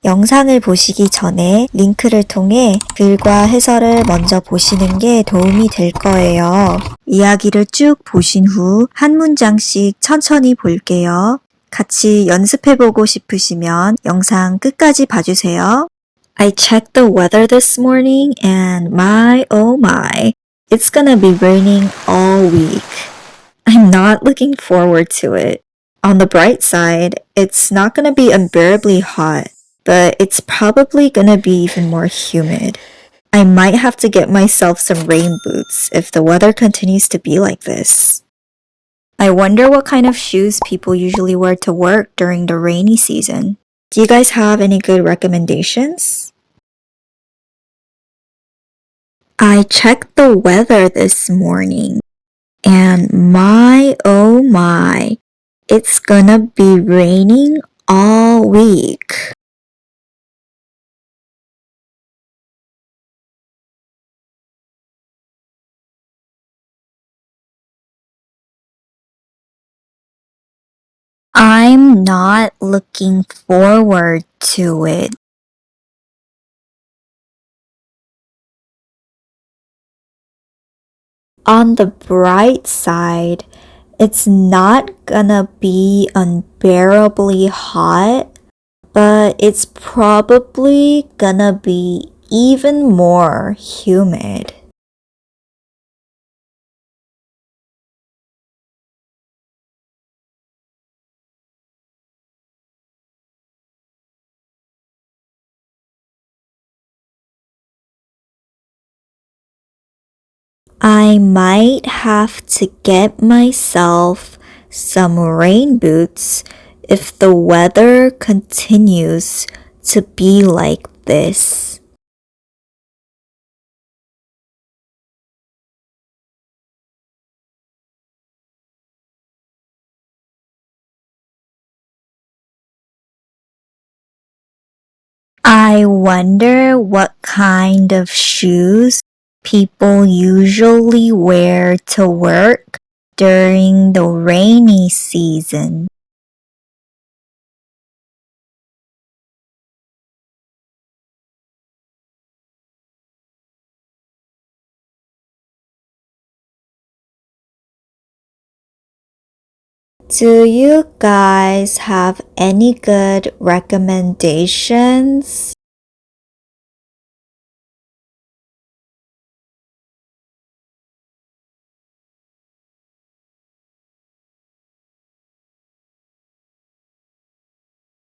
영상을 보시기 전에 링크를 통해 글과 해설을 먼저 보시는 게 도움이 될 거예요. 이야기를 쭉 보신 후 한 문장씩 천천히 볼게요. 같이 연습해보고 싶으시면 영상 끝까지 봐주세요. I checked the weather this morning and my oh my, it's gonna be raining all week. I'm not looking forward to it. On the bright side, it's not gonna be unbearably hot, but it's probably gonna be even more humid. I might have to get myself some rain boots if the weather continues to be like this. I wonder what kind of shoes people usually wear to work during the rainy season. Do you guys have any good recommendations? I checked the weather this morning, and my oh my, it's gonna be raining all week. I'm not looking forward to it. On the bright side, it's not gonna be unbearably hot, but it's probably gonna be even more humid. I might have to get myself some rain boots if the weather continues to be like this. I wonder what kind of shoes people usually wear to work during the rainy season. Do you guys have any good recommendations?